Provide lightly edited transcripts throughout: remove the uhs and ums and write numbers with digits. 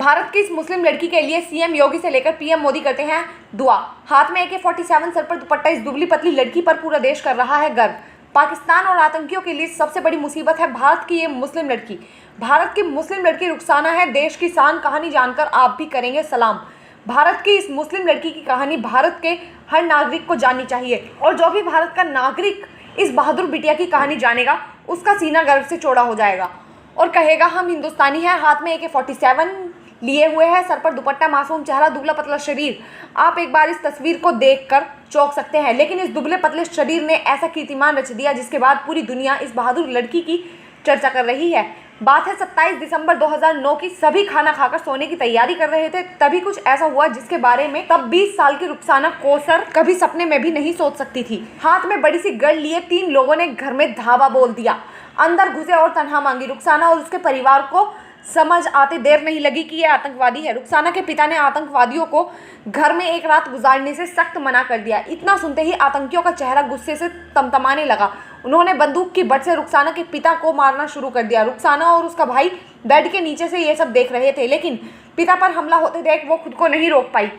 भारत की इस मुस्लिम लड़की के लिए सीएम योगी से लेकर पीएम मोदी करते हैं दुआ। हाथ में AK-47, सर पर दुपट्टा, इस दुबली पतली लड़की पर पूरा देश कर रहा है गर्व। पाकिस्तान और आतंकियों के लिए सबसे बड़ी मुसीबत है भारत की ये मुस्लिम लड़की। भारत की मुस्लिम लड़की रुखसाना है देश की शान। कहानी जानकर आप भी करेंगे सलाम। भारत की इस मुस्लिम लड़की की कहानी भारत के हर नागरिक को जाननी चाहिए, और जो भी भारत का नागरिक इस बहादुर बिटिया की कहानी जानेगा उसका सीना गर्व से चौड़ा हो जाएगा और कहेगा हम हिंदुस्तानी हैं। हाथ में AK-47 लिए हुए है, सर पर दुपट्टा, मासूम चेहरा, दुबला पतला शरीर। आप एक बार इस तस्वीर को देखकर चौंक सकते हैं, लेकिन इस दुबले पतले शरीर ने ऐसा कीर्तिमान रच दिया जिसके बाद पूरी दुनिया इस बहादुर लड़की की चर्चा कर रही है। बात है 27 दिसंबर 2009 की। सभी खाना खाकर सोने की तैयारी कर रहे थे, तभी कुछ ऐसा हुआ जिसके बारे में तब 20 साल की रुखसाना कौसर कभी सपने में भी नहीं सोच सकती थी। हाथ में बड़ी सी गड़ लिए 3 लोगों ने घर में धावा बोल दिया, अंदर घुसे और तनहा मांगी। रुखसाना और उसके परिवार को समझ आते देर नहीं लगी कि यह आतंकवादी है। रुखसाना के पिता ने आतंकवादियों को घर में एक रात गुजारने से सख्त मना कर दिया। इतना सुनते ही आतंकियों का चेहरा गुस्से से तमतमाने लगा। उन्होंने बंदूक की बट से रुखसाना के पिता को मारना शुरू कर दिया। रुखसाना और उसका भाई बेड के नीचे से ये सब देख रहे थे, लेकिन पिता पर हमला होते देख वो खुद को नहीं रोक पाई।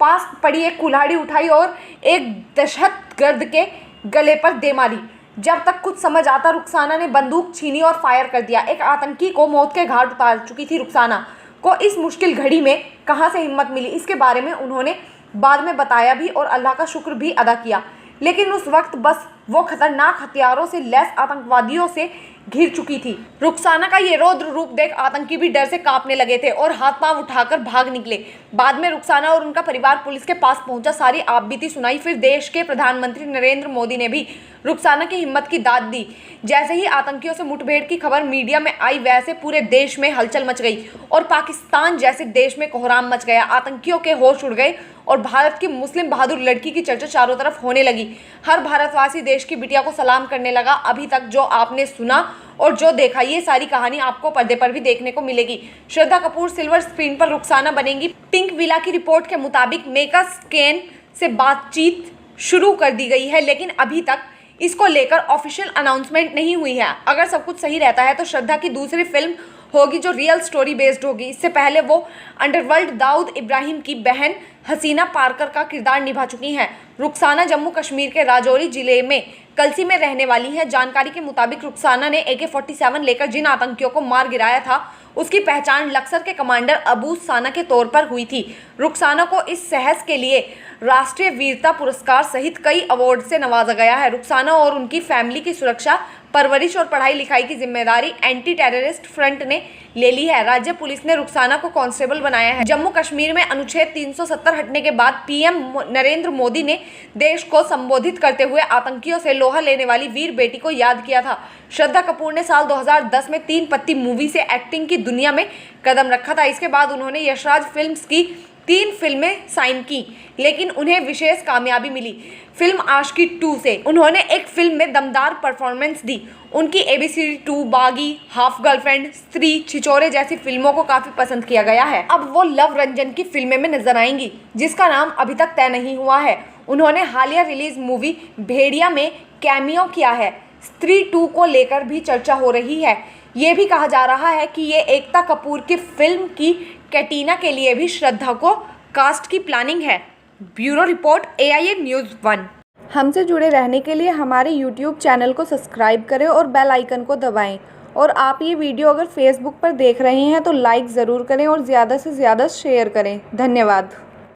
पास पड़ी एक कुल्हाड़ी उठाई और एक दहशतगर्द के गले पर दे मारी। जब तक कुछ समझ आता, रुखसाना ने बंदूक छीनी और फायर कर दिया। एक आतंकी को मौत के घाट उतार चुकी थी रुखसाना को इस मुश्किल घड़ी में कहां से हिम्मत मिली, इसके बारे में उन्होंने बाद में बताया भी और अल्लाह का शुक्र भी अदा किया। लेकिन उस वक्त बस वो खतरनाक हथियारों से लैस आतंकवादियों से घिर चुकी थी। रुखसाना का ये रौद्र रूप देख आतंकी भी डर से कांपने लगे थे और हाथ पांव उठाकर भाग निकले। बाद में रुखसाना और उनका परिवार पुलिस के पास पहुंचा, सारी आपबीती सुनाई। फिर देश के प्रधानमंत्री नरेंद्र मोदी ने भी रुखसाना की हिम्मत की दाद दी। जैसे ही आतंकियों से मुठभेड़ की खबर मीडिया में आई, वैसे पूरे देश में हलचल मच गई और पाकिस्तान जैसे देश में कोहराम मच गया। आतंकियों के होश उड़ गए और भारत की मुस्लिम बहादुर लड़की की चर्चा चारों तरफ होने लगी। हर भारतवासी देश की बिटिया को सलाम करने लगा। अभी तक जो आपने सुना और जो देखा, ये सारी कहानी आपको पर्दे पर भी देखने को मिलेगी। श्रद्धा कपूर सिल्वर स्क्रीन पर रुखसाना बनेंगी। पिंक विला की रिपोर्ट के मुताबिक मेका स्कैन से बातचीत शुरू कर दी गई है, लेकिन अभी तक इसको लेकर ऑफिशियल अनाउंसमेंट नहीं हुई है। अगर सब कुछ सही रहता है तो श्रद्धा की दूसरी फिल्म होगी जो रियल स्टोरी बेस्ड होगी। इससे पहले वो अंडरवर्ल्ड दाऊद इब्राहिम की बहन हसीना पारकर का किरदार निभा चुकी हैं। रुखसाना जम्मू कश्मीर के राजौरी जिले में कलसी में रहने वाली हैं। जानकारी के मुताबिक रुखसाना ने AK-47 लेकर जिन आतंकियों को मार गिराया था उसकी पहचान लक्सर के कमांडर अबू साना के तौर पर हुई थी। रुखसाना को इस साहस के लिए राष्ट्रीय वीरता पुरस्कार सहित कई अवार्ड से नवाजा गया है। रुखसाना और उनकी फैमिली की सुरक्षा, परवरिश और पढ़ाई लिखाई की जिम्मेदारी एंटी टेररिस्ट फ्रंट ने ले ली है। राज्य पुलिस ने रुखसाना को कांस्टेबल बनाया है। जम्मू कश्मीर में अनुच्छेद 370 हटने के बाद पीएम नरेंद्र मोदी ने देश को संबोधित करते हुए आतंकियों से लोहा लेने वाली वीर बेटी को याद किया था। श्रद्धा कपूर ने साल 2010 में 3 पत्ती मूवी से एक्टिंग की दुनिया में कदम रखा था। इसके बाद उन्होंने यशराज फिल्म्स की 3 फिल्में साइन की, लेकिन उन्हें विशेष कामयाबी मिली। फिल्म आशिकी 2 से उन्होंने एक फिल्म में दमदार परफॉर्मेंस दी। उनकी ABCD 2, बागी, हाफ गर्लफ्रेंड, स्त्री, छिछोरे जैसी फिल्मों को काफी पसंद किया गया है। अब वो लव रंजन की फिल्में में नजर आएंगी, जिसका नाम अभी तक तय नहीं हुआ है। उन्होंने हालिया रिलीज मूवी भेड़िया में कैमियो किया है। स्त्री 2 को लेकर भी चर्चा हो रही है। ये भी कहा जा रहा है कि ये एकता कपूर की फिल्म की कैटरीना के लिए भी श्रद्धा को कास्ट की प्लानिंग है। Bureau report, AIA News 1। हमसे जुड़े रहने के लिए हमारे YouTube चैनल को सब्सक्राइब करें और बेल आइकन को दबाएं। और आप ये वीडियो अगर Facebook पर देख रहे हैं तो लाइक ज़रूर करें और ज़्यादा से ज़्यादा शेयर करें। धन्यवाद।